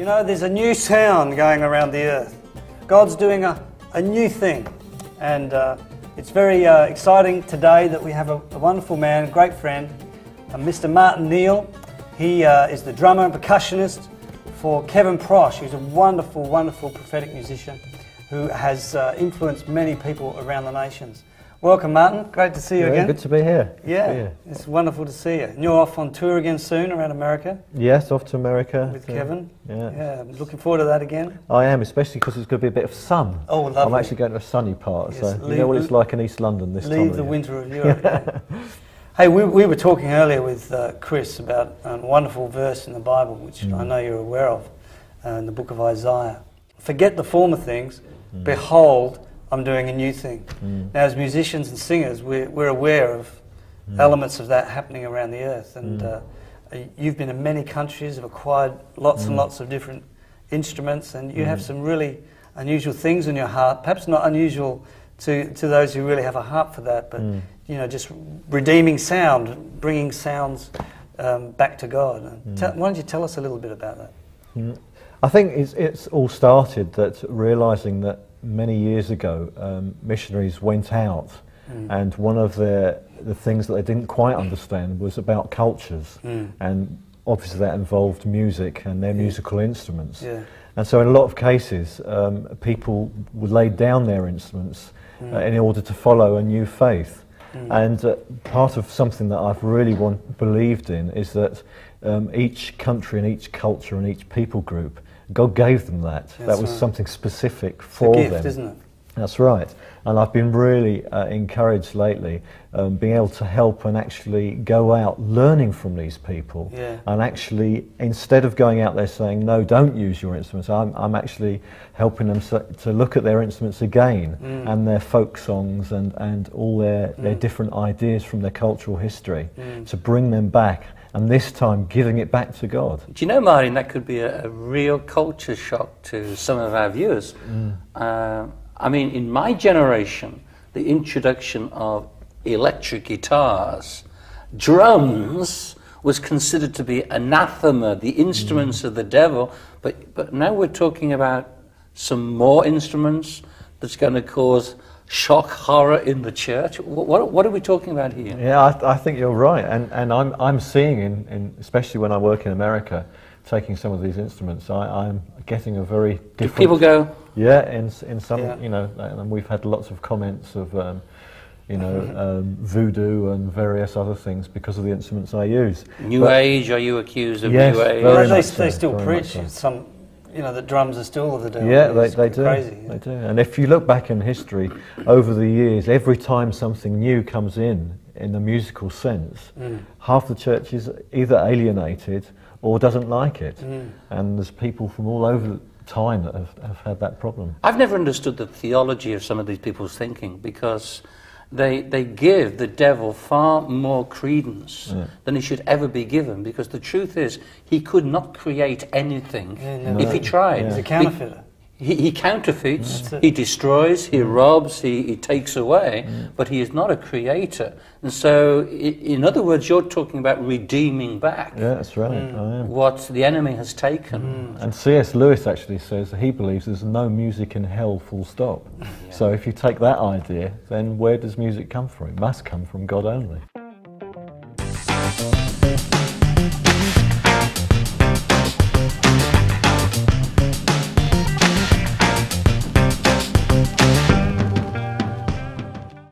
You know, there's a new sound going around the earth. God's doing a new thing. And it's very exciting today that we have a wonderful man, a great friend, Mr. Martin Neal. He is the drummer and percussionist for Kevin Prosh, who's a wonderful, wonderful prophetic musician who has influenced many people around the nations. Welcome, Martin. Great to see you again. Good to be here. Yeah, it's wonderful to see you. And you're off on tour again soon around America? Yes, off to America. With Kevin? Yeah. I'm looking forward to that again. I am, especially because it's going to be a bit of sun. Oh, lovely. I'm actually going to a sunny part, yes, so you know what it's like in East London this time of year. Leave the winter of Europe. Yeah. Hey, we were talking earlier with Chris about a wonderful verse in the Bible, which I know you're aware of, in the book of Isaiah. Forget the former things, behold, I'm doing a new thing. Now, as musicians and singers, we're aware of elements of that happening around the earth. And you've been in many countries, have acquired lots and lots of different instruments, and you have some really unusual things in your heart, perhaps not unusual to those who really have a heart for that, but you know, just redeeming sound, bringing sounds back to God. Why don't you tell us a little bit about that? I think it's all started that realising that many years ago missionaries went out and one of the things that they didn't quite understand was about cultures, and obviously that involved music and their musical instruments. And so in a lot of cases people would lay down their instruments in order to follow a new faith. And part of something that I've really believed in is that each country and each culture and each people group, God gave them that. That was something specific for them. It's a gift, isn't it? That's right. And I've been really encouraged lately being able to help and actually go out learning from these people. And actually, instead of going out there saying, no, don't use your instruments, I'm actually helping them to look at their instruments again and their folk songs and all their different ideas from their cultural history to bring them back, and this time giving it back to God. Do you know, Martin, that could be a real culture shock to some of our viewers. I mean, in my generation, the introduction of electric guitars, drums was considered to be anathema, the instruments of the devil, but now we're talking about some more instruments that's going to cause shock horror in the church. What are we talking about here? Yeah, I think you're right, and I'm seeing, in especially when I work in America, taking some of these instruments, I'm getting a very different... Do people go... Yeah, in some, you know, and we've had lots of comments of, you know, voodoo and various other things because of the instruments I use. New Age, are you accused of New Age? Well, they still preach some, you know, that drums are still of the devil. Yeah, they do. Crazy, they do. And if you look back in history, over the years, every time something new comes in the musical sense, half the church is either alienated or doesn't like it. And there's people from all over time that have had that problem. I've never understood the theology of some of these people's thinking, because they give the devil far more credence than he should ever be given, because the truth is he could not create anything if he tried. He's a counterfeiter. He counterfeits, he destroys, he robs, he takes away, but he is not a creator. And so, in other words, you're talking about redeeming back. Yeah, that's right. I am. What the enemy has taken. And C.S. Lewis actually says that he believes there's no music in hell, full stop. So if you take that idea, then where does music come from? It must come from God only.